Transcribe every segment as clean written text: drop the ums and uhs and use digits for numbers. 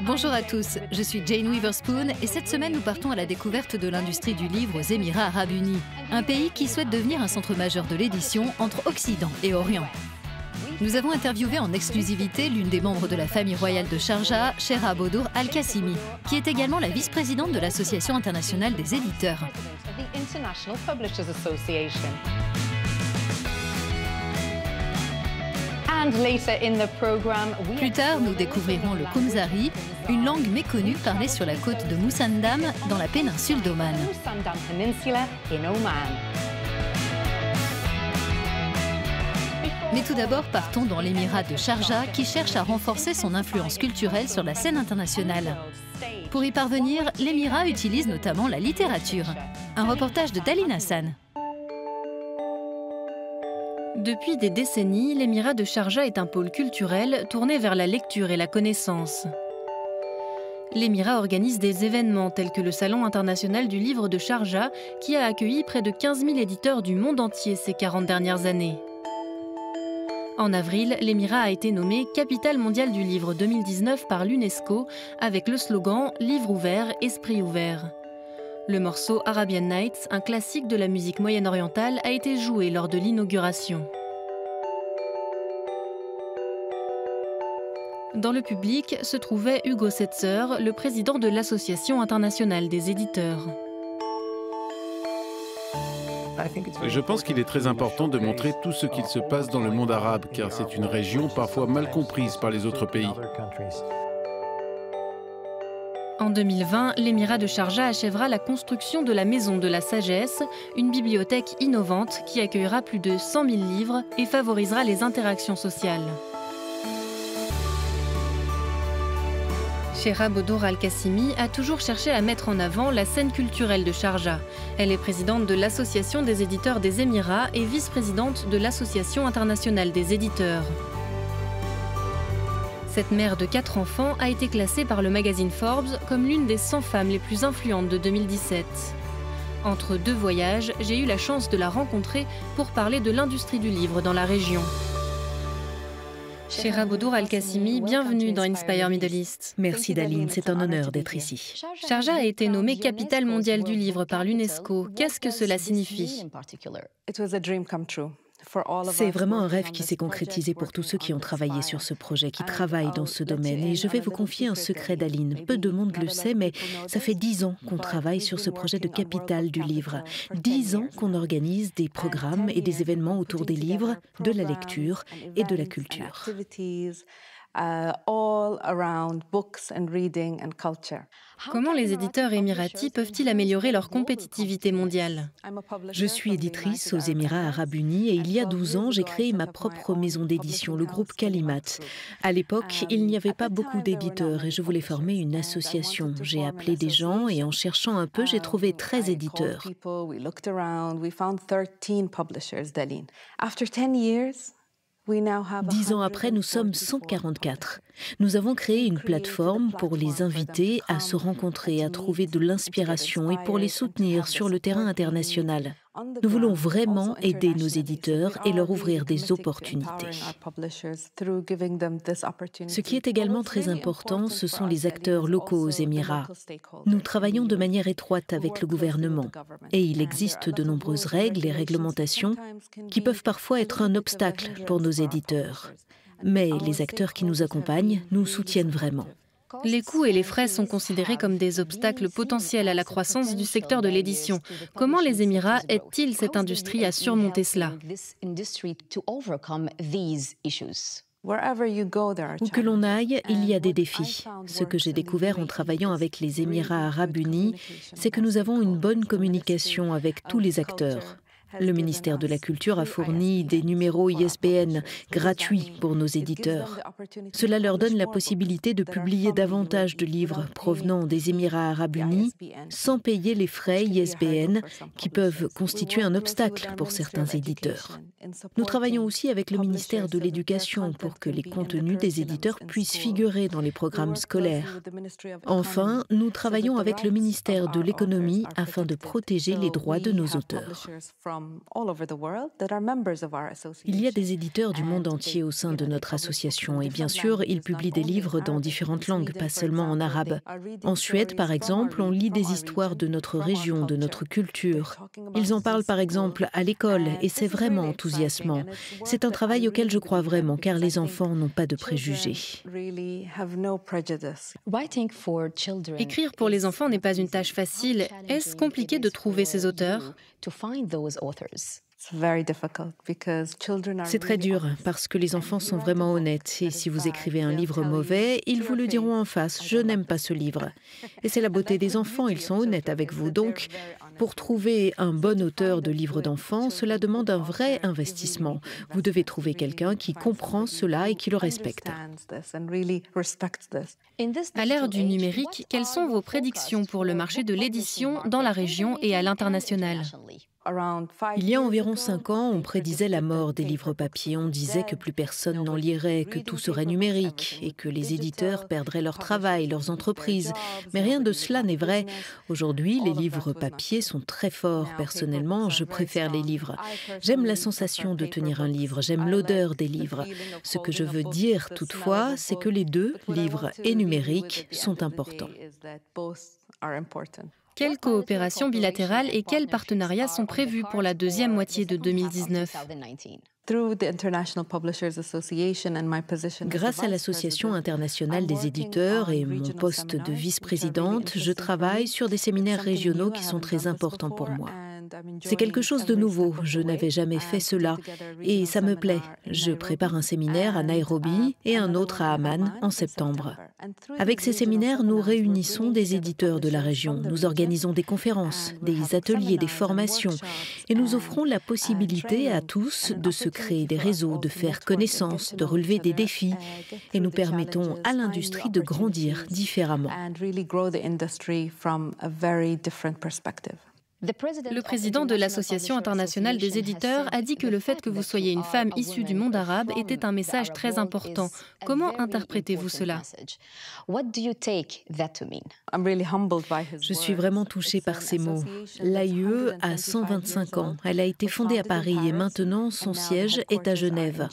Bonjour à tous, je suis Jane Witherspoon et cette semaine nous partons à la découverte de l'industrie du livre aux Émirats Arabes Unis, un pays qui souhaite devenir un centre majeur de l'édition entre Occident et Orient. Nous avons interviewé en exclusivité l'une des membres de la famille royale de Sharjah, Shera Bodur Al-Qassimi, qui est également la vice-présidente de l'Association internationale des éditeurs. Plus tard, nous découvrirons le Kumzari, une langue méconnue parlée sur la côte de Musandam, dans la péninsule d'Oman. Mais tout d'abord, partons dans l'émirat de Sharjah, qui cherche à renforcer son influence culturelle sur la scène internationale. Pour y parvenir, l'émirat utilise notamment la littérature. Un reportage de Daline Hassan. Depuis des décennies, l'émirat de Sharjah est un pôle culturel tourné vers la lecture et la connaissance. L'émirat organise des événements tels que le Salon international du livre de Sharjah, qui a accueilli près de 15 000 éditeurs du monde entier ces 40 dernières années. En avril, l'émirat a été nommé Capitale mondiale du livre 2019 par l'UNESCO avec le slogan « Livre ouvert, esprit ouvert ». Le morceau Arabian Nights, un classique de la musique moyen-orientale, a été joué lors de l'inauguration. Dans le public se trouvait Hugo Setzer, le président de l'Association internationale des éditeurs. Je pense qu'il est très important de montrer tout ce qu'il se passe dans le monde arabe, car c'est une région parfois mal comprise par les autres pays. En 2020, l'émirat de Sharjah achèvera la construction de la Maison de la Sagesse, une bibliothèque innovante qui accueillera plus de 100 000 livres et favorisera les interactions sociales. Shera Bodur Al-Qassimi a toujours cherché à mettre en avant la scène culturelle de Sharjah. Elle est présidente de l'Association des éditeurs des Émirats et vice-présidente de l'Association internationale des éditeurs. Cette mère de 4 enfants a été classée par le magazine Forbes comme l'une des 100 femmes les plus influentes de 2017. Entre 2 voyages, j'ai eu la chance de la rencontrer pour parler de l'industrie du livre dans la région. Shera Bodur Al-Qassimi, bienvenue dans Inspire Middle East. Merci Daline, c'est un honneur d'être ici. Sharjah a été nommée capitale mondiale du livre par l'UNESCO. Qu'est-ce que cela signifie ? C'est vraiment un rêve qui s'est concrétisé pour tous ceux qui ont travaillé sur ce projet, qui travaillent dans ce domaine. Et je vais vous confier un secret, Daline. Peu de monde le sait, mais ça fait 10 ans qu'on travaille sur ce projet de capitale du livre. 10 ans qu'on organise des programmes et des événements autour des livres, de la lecture et de la culture. Comment les éditeurs émiratis peuvent-ils améliorer leur compétitivité mondiale ? Je suis éditrice aux Émirats Arabes Unis et il y a 12 ans, j'ai créé ma propre maison d'édition, le groupe Kalimat. À l'époque, il n'y avait pas beaucoup d'éditeurs et je voulais former une association. J'ai appelé des gens et en cherchant un peu, j'ai trouvé 13 éditeurs. 10 ans après, nous sommes 144. Nous avons créé une plateforme pour les inviter à se rencontrer, à trouver de l'inspiration et pour les soutenir sur le terrain international. Nous voulons vraiment aider nos éditeurs et leur ouvrir des opportunités. Ce qui est également très important, ce sont les acteurs locaux aux Émirats. Nous travaillons de manière étroite avec le gouvernement et il existe de nombreuses règles et réglementations qui peuvent parfois être un obstacle pour nos éditeurs. Mais les acteurs qui nous accompagnent nous soutiennent vraiment. Les coûts et les frais sont considérés comme des obstacles potentiels à la croissance du secteur de l'édition. Comment les Émirats aident-ils cette industrie à surmonter cela ? Où que l'on aille, il y a des défis. Ce que j'ai découvert en travaillant avec les Émirats Arabes Unis, c'est que nous avons une bonne communication avec tous les acteurs. Le ministère de la Culture a fourni des numéros ISBN gratuits pour nos éditeurs. Cela leur donne la possibilité de publier davantage de livres provenant des Émirats Arabes Unis sans payer les frais ISBN qui peuvent constituer un obstacle pour certains éditeurs. Nous travaillons aussi avec le ministère de l'Éducation pour que les contenus des éditeurs puissent figurer dans les programmes scolaires. Enfin, nous travaillons avec le ministère de l'Économie afin de protéger les droits de nos auteurs. Il y a des éditeurs du monde entier au sein de notre association et bien sûr, ils publient des livres dans différentes langues, pas seulement en arabe. En Suède, par exemple, on lit des histoires de notre région, de notre culture. Ils en parlent par exemple à l'école et c'est vraiment enthousiasmant. C'est un travail auquel je crois vraiment car les enfants n'ont pas de préjugés. Écrire pour les enfants n'est pas une tâche facile. Est-ce compliqué de trouver ces auteurs ? C'est très dur parce que les enfants sont vraiment honnêtes et si vous écrivez un livre mauvais, ils vous le diront en face, je n'aime pas ce livre. Et c'est la beauté des enfants, ils sont honnêtes avec vous. Donc, pour trouver un bon auteur de livres d'enfants, cela demande un vrai investissement. Vous devez trouver quelqu'un qui comprend cela et qui le respecte. À l'ère du numérique, quelles sont vos prédictions pour le marché de l'édition dans la région et à l'international ? Il y a environ 5 ans, on prédisait la mort des livres papier. On disait que plus personne n'en lirait, que tout serait numérique et que les éditeurs perdraient leur travail, leurs entreprises. Mais rien de cela n'est vrai. Aujourd'hui, les livres papier sont très forts. Personnellement, je préfère les livres. J'aime la sensation de tenir un livre, j'aime l'odeur des livres. Ce que je veux dire toutefois, c'est que les deux, livres et numérique, sont importants. Quelles coopérations bilatérales et quels partenariats sont prévus pour la deuxième moitié de 2019 ? Grâce à l'Association internationale des éditeurs et mon poste de vice-présidente, je travaille sur des séminaires régionaux qui sont très importants pour moi. C'est quelque chose de nouveau, je n'avais jamais fait cela et ça me plaît. Je prépare un séminaire à Nairobi et un autre à Amman en septembre. Avec ces séminaires, nous réunissons des éditeurs de la région, nous organisons des conférences, des ateliers, des formations et nous offrons la possibilité à tous de se créer des réseaux, de faire connaissance, de relever des défis et nous permettons à l'industrie de grandir différemment. Le président de l'Association internationale des éditeurs a dit que le fait que vous soyez une femme issue du monde arabe était un message très important. Comment interprétez-vous cela ? Je suis vraiment touchée par ces mots. L'AIE a 125 ans. Elle a été fondée à Paris et maintenant son siège est à Genève.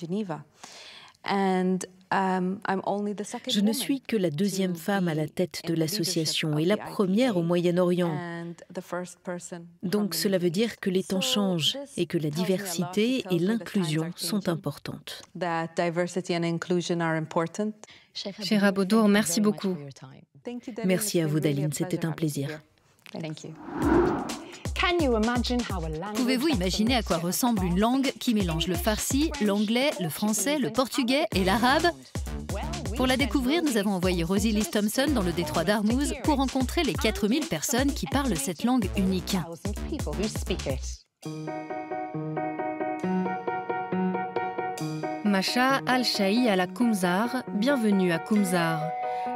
Je ne suis que la deuxième femme à la tête de l'association et la première au Moyen-Orient. Donc cela veut dire que les temps changent et que la diversité et l'inclusion sont importantes. Chera Bodour, merci beaucoup. Merci à vous, Daline, c'était un plaisir. Pouvez-vous imaginer à quoi ressemble une langue qui mélange le farsi, l'anglais, le français, le portugais et l'arabe ? Pour la découvrir, nous avons envoyé Rosie Liz Thompson dans le détroit d'Armouz pour rencontrer les 4000 personnes qui parlent cette langue unique. Masha Al-Shahi à la Koumzar, bienvenue à Koumzar.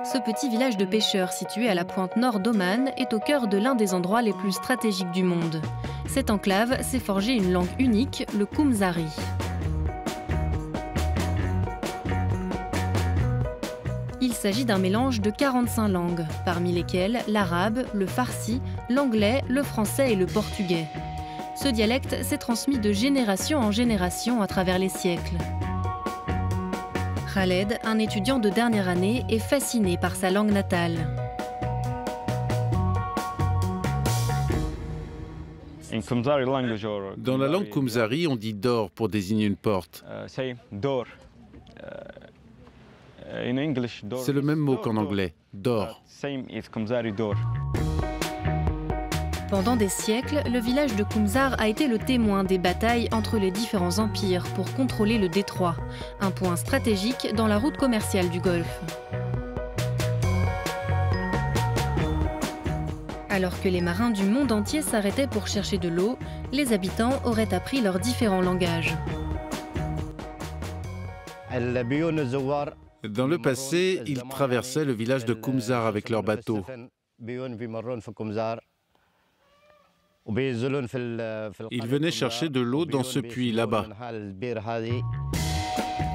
Ce petit village de pêcheurs situé à la pointe nord d'Oman est au cœur de l'un des endroits les plus stratégiques du monde. Cette enclave s'est forgée une langue unique, le Koumzari. Il s'agit d'un mélange de 45 langues, parmi lesquelles l'arabe, le farsi, l'anglais, le français et le portugais. Ce dialecte s'est transmis de génération en génération à travers les siècles. Khaled, un étudiant de dernière année, est fasciné par sa langue natale. Dans la langue Koumzari, on dit door pour désigner une porte. C'est le même mot qu'en anglais, door. Pendant des siècles, le village de Koumzar a été le témoin des batailles entre les différents empires pour contrôler le détroit, un point stratégique dans la route commerciale du Golfe. Alors que les marins du monde entier s'arrêtaient pour chercher de l'eau, les habitants auraient appris leurs différents langages. Dans le passé, ils traversaient le village de Koumzar avec leurs bateaux. Ils venaient chercher de l'eau dans ce puits là-bas.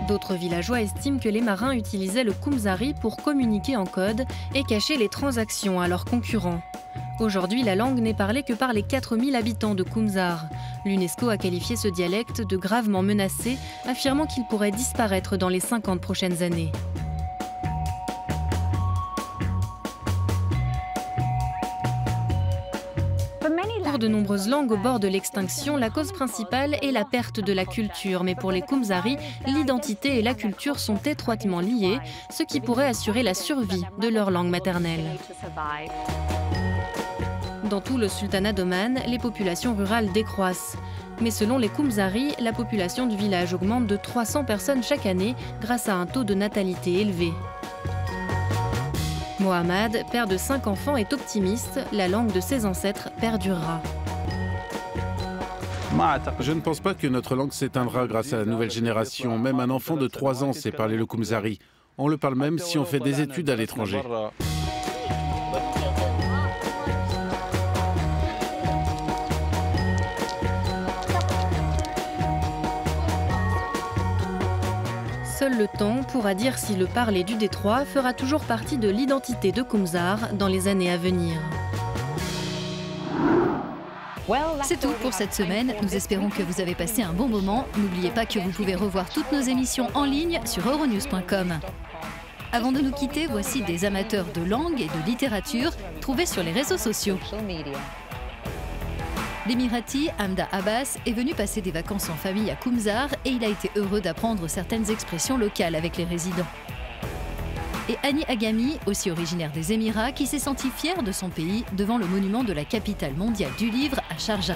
D'autres villageois estiment que les marins utilisaient le Koumzari pour communiquer en code et cacher les transactions à leurs concurrents. Aujourd'hui, la langue n'est parlée que par les 4000 habitants de Kumzar. L'UNESCO a qualifié ce dialecte de gravement menacé, affirmant qu'il pourrait disparaître dans les 50 prochaines années. Pour de nombreuses langues au bord de l'extinction, la cause principale est la perte de la culture. Mais pour les Kumzari, l'identité et la culture sont étroitement liées, ce qui pourrait assurer la survie de leur langue maternelle. Dans tout le sultanat d'Oman, les populations rurales décroissent. Mais selon les Kumzari, la population du village augmente de 300 personnes chaque année grâce à un taux de natalité élevé. Mohammad, père de 5 enfants, est optimiste. La langue de ses ancêtres perdurera. Je ne pense pas que notre langue s'éteindra grâce à la nouvelle génération. Même un enfant de 3 ans sait parler le Kumzari. On le parle même si on fait des études à l'étranger. Seul le temps pourra dire si le parler du détroit fera toujours partie de l'identité de Kumzar dans les années à venir. C'est tout pour cette semaine. Nous espérons que vous avez passé un bon moment. N'oubliez pas que vous pouvez revoir toutes nos émissions en ligne sur euronews.com. Avant de nous quitter, voici des amateurs de langue et de littérature trouvés sur les réseaux sociaux. L'émirati Hamda Abbas est venu passer des vacances en famille à Kumzar et il a été heureux d'apprendre certaines expressions locales avec les résidents. Et Annie Agami, aussi originaire des Émirats, qui s'est sentie fière de son pays devant le monument de la capitale mondiale du livre à Sharjah.